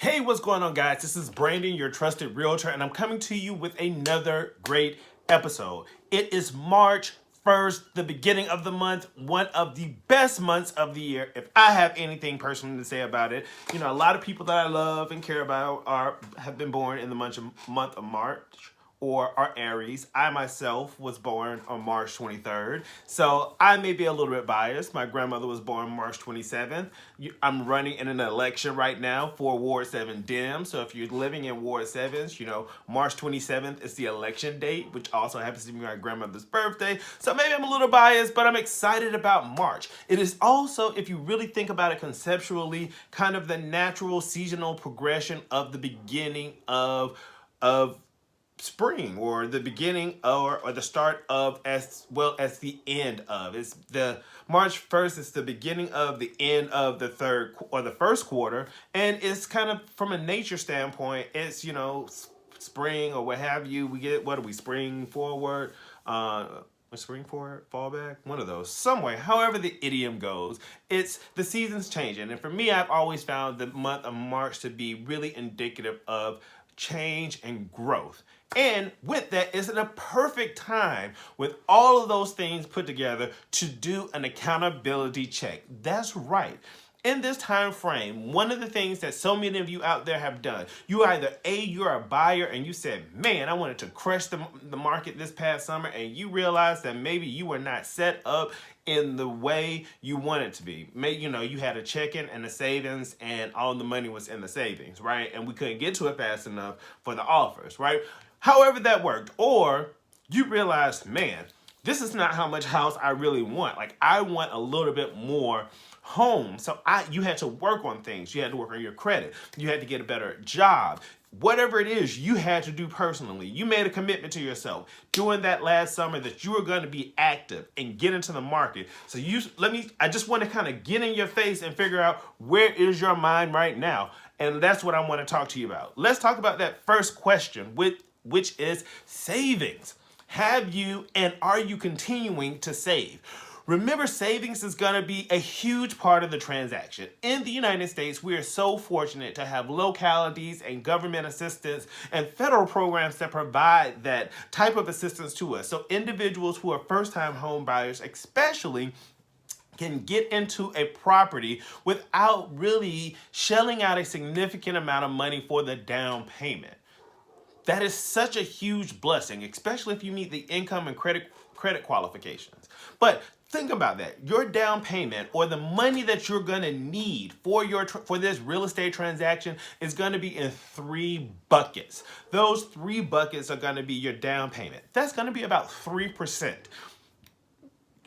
Hey, what's going on, guys? This is Brandon, your trusted realtor, and I'm coming to you with another great episode. It is March 1st, the beginning of the month, one of the best months of the year. If I have anything personally to say about it, a lot of people that I love and care about have been born in the month of March, or are Aries. I myself was born on March 23rd, so I may be a little bit biased. My grandmother was born March 27th. I'm running in an election right now for Ward 7 Dem, so if you're living in Ward 7, March 27th is the election date, which also happens to be my grandmother's birthday, so maybe I'm a little biased, but I'm excited about March. It is also, if you really think about it conceptually, kind of the natural seasonal progression of the beginning of spring, or the beginning or the start of, as well as the end of. It's the March 1st is the beginning of the end of the third or the first quarter, and it's kind of, from a nature standpoint, it's spring or what have you. We get, what are we, spring forward, spring forward, fall back, one of those, some way, however the idiom goes. It's the seasons changing, and for me, I've always found the month of March to be really indicative of change and growth. And with that, it's a perfect time, with all of those things put together, to do an accountability check. That's right. In this time frame, one of the things that so many of you out there have done, you're a buyer and you said, man, I wanted to crush the market this past summer, and you realized that maybe you were not set up in the way you want it to be. Maybe, you had a checking and a savings, and all the money was in the savings, right? And we couldn't get to it fast enough for the offers, right? However that worked. Or you realized, man, this is not how much house I really want. Like, I want a little bit more home. So you had to work on things. You had to work on your credit. You had to get a better job. Whatever it is you had to do personally, you made a commitment to yourself during that last summer that you were going to be active and get into the market. So I just want to kind of get in your face and figure out, where is your mind right now? And that's what I want to talk to you about. Let's talk about that first question, which is savings. Have you, and are you continuing to save? Remember, savings is going to be a huge part of the transaction. In the United States, we are so fortunate to have localities and government assistance and federal programs that provide that type of assistance to us. So individuals who are first-time home buyers especially can get into a property without really shelling out a significant amount of money for the down payment. That is such a huge blessing, especially if you meet the income and credit qualifications. But think about that. Your down payment, or the money that you're going to need for this real estate transaction, is going to be in 3 buckets. Those 3 buckets are going to be your down payment. That's going to be about 3%.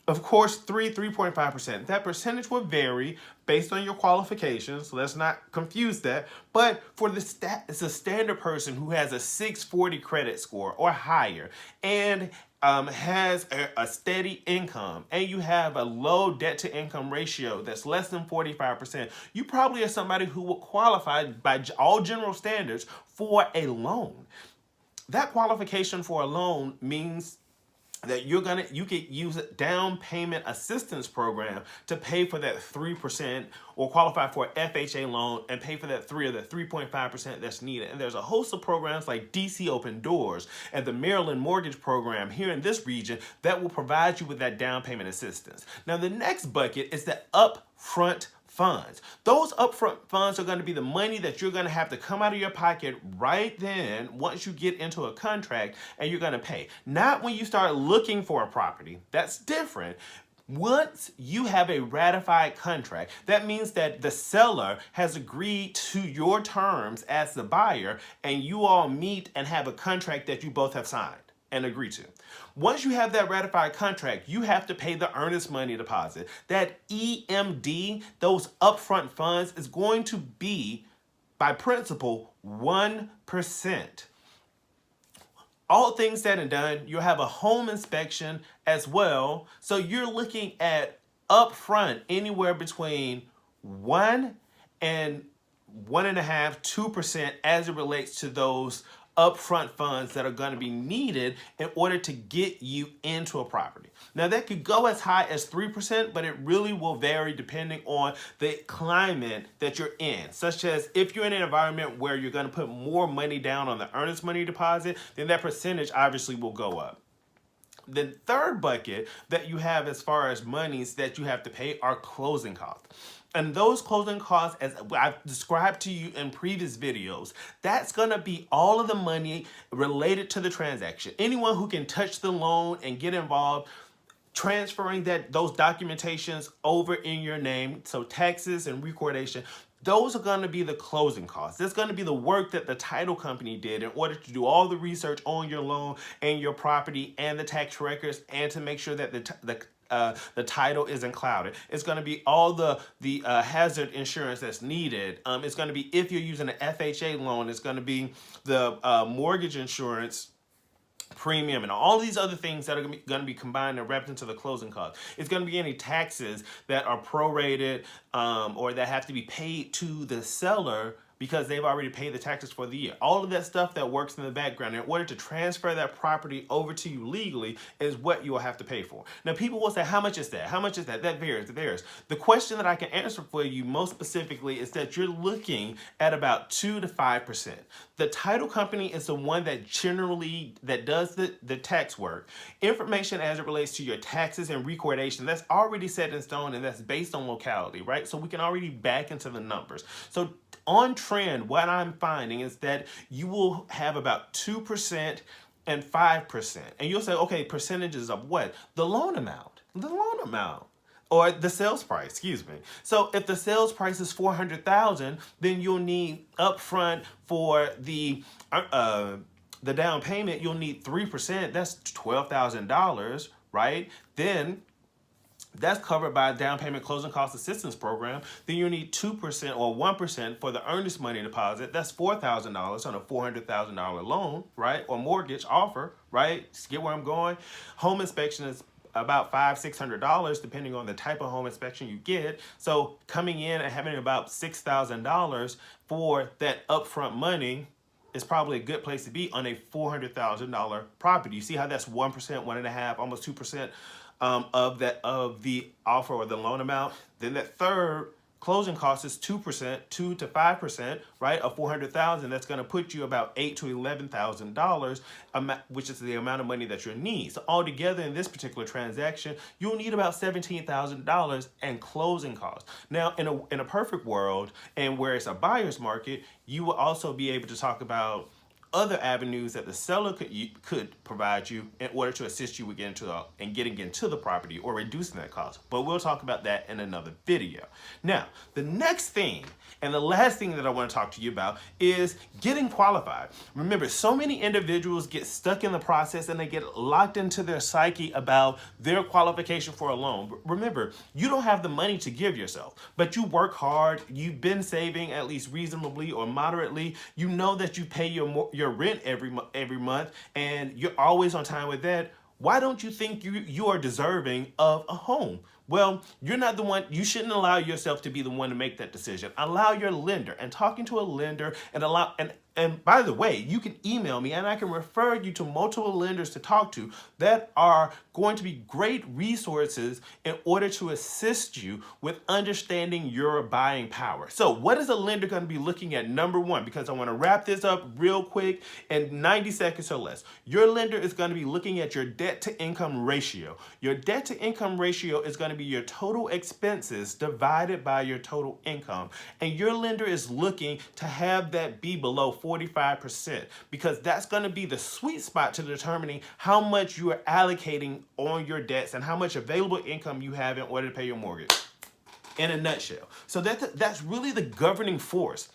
Of course, 3.5%. That percentage will vary based on your qualifications, so let's not confuse that. But for it's a standard person who has a 640 credit score or higher, and has a steady income, and you have a low debt-to-income ratio that's less than 45%, you probably are somebody who will qualify by all general standards for a loan. That qualification for a loan means that you could use a down payment assistance program to pay for that 3%, or qualify for an FHA loan and pay for that 3.5% that's needed. And there's a host of programs like DC Open Doors and the Maryland Mortgage Program here in this region that will provide you with that down payment assistance. Now, the next bucket is the upfront funds. Those upfront funds are going to be the money that you're going to have to come out of your pocket right then, once you get into a contract, and you're going to pay. Not when you start looking for a property. That's different. Once you have a ratified contract, that means that the seller has agreed to your terms as the buyer, and you all meet and have a contract that you both have signed and agree to. Once you have that ratified contract, you have to pay the earnest money deposit. That EMD, those upfront funds, is going to be, by principle, 1%. All things said and done, you'll have a home inspection as well. So you're looking at upfront anywhere between 1 and 1.5%, 2% as it relates to those upfront funds that are going to be needed in order to get you into a property. Now that could go as high as 3%, but it really will vary depending on the climate that you're in. Such as if you're in an environment where you're going to put more money down on the earnest money deposit, then that percentage obviously will go up. The third bucket that you have as far as monies that you have to pay are closing costs. And those closing costs, as I've described to you in previous videos, that's going to be all of the money related to the transaction. Anyone who can touch the loan and get involved, transferring those documentations over in your name, so taxes and recordation, those are going to be the closing costs. That's going to be the work that the title company did in order to do all the research on your loan and your property and the tax records, and to make sure that the title isn't clouded. It's going to be all the hazard insurance that's needed. It's going to be, if you're using an FHA loan, it's going to be the mortgage insurance premium and all these other things that are going to be combined and wrapped into the closing cost. It's going to be any taxes that are prorated or that have to be paid to the seller because they've already paid the taxes for the year. All of that stuff that works in the background in order to transfer that property over to you legally is what you will have to pay for. Now, people will say, how much is that? How much is that? That varies. It varies. The question that I can answer for you most specifically is that you're looking at about 2 to 5%. The title company is the one that generally does the tax work. Information as it relates to your taxes and recordation, that's already set in stone, and that's based on locality, right? So we can already back into the numbers. So on trend, what I'm finding is that you will have about 2% and 5%. And you'll say, okay, percentages of what? The loan amount. The loan amount. Or the sales price, excuse me. So if the sales price is $400,000, then you'll need upfront for the down payment, you'll need 3%. That's $12,000, right? Then that's covered by a down payment closing cost assistance program. Then you need 2% or 1% for the earnest money deposit. That's $4,000 on a $400,000 loan, right? Or mortgage offer, right? Get where I'm going? Home inspection is about $500-$600 depending on the type of home inspection you get. So coming in and having about $6,000 for that upfront money is probably a good place to be on a $400,000 property. You see how that's 1%, 1.5%, almost 2% of the offer or the loan amount. Then that third closing cost is 2%, 2 to 5%, right? Of $400,000, that's going to put you about $8,000 to $11,000, which is the amount of money that you'll need. So altogether in this particular transaction, you'll need about $17,000 in closing costs. Now, in a perfect world, and where it's a buyer's market, you will also be able to talk about other avenues that the seller could provide you in order to assist you with getting into the property or reducing that cost. But we'll talk about that in another video. Now, the next thing and the last thing that I want to talk to you about is getting qualified. Remember, so many individuals get stuck in the process and they get locked into their psyche about their qualification for a loan. But remember, you don't have the money to give yourself, but you work hard. You've been saving at least reasonably or moderately. You know that you pay your rent every month, and you're always on time with that. Why don't you think you are deserving of a home? Well, you're not the one. You shouldn't allow yourself to be the one to make that decision. Allow your lender, and talking to a lender and by the way, you can email me and I can refer you to multiple lenders to talk to that are going to be great resources in order to assist you with understanding your buying power. So what is a lender going to be looking at? Number one, because I want to wrap this up real quick in 90 seconds or less. Your lender is going to be looking at your debt to income ratio. Your debt to income ratio is going to be your total expenses divided by your total income. And your lender is looking to have that be below 45%, because that's going to be the sweet spot to determining how much you are allocating on your debts and how much available income you have in order to pay your mortgage, in a nutshell. So that's really the governing force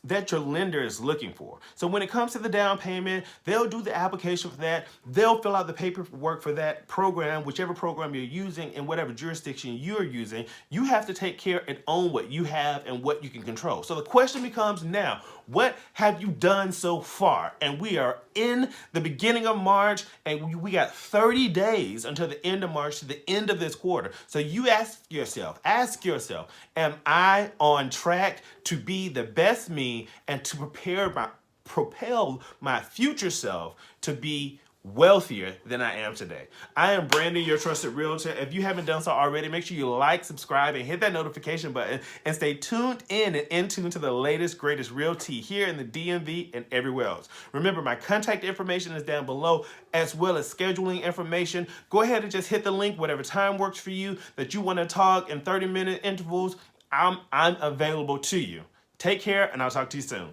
that your lender is looking for. So when it comes to the down payment, they'll do the application for that. They'll fill out the paperwork for that program, whichever program you're using in whatever jurisdiction you're using. You have to take care and own what you have and what you can control. So the question becomes now, what have you done so far? And we are in the beginning of March, and we got 30 days until the end of March, to the end of this quarter. So you ask yourself, am I on track to be the best me and to prepare propel my future self to be wealthier than I am today. I am Brandon, your trusted realtor. If you haven't done so already, make sure you like, subscribe, and hit that notification button, and stay tuned in and in tune to the latest, greatest real tea here in the DMV and everywhere else. Remember, my contact information is down below, as well as scheduling information. Go ahead and just hit the link, whatever time works for you, that you want to talk in 30-minute intervals. I'm available to you. Take care, and I'll talk to you soon.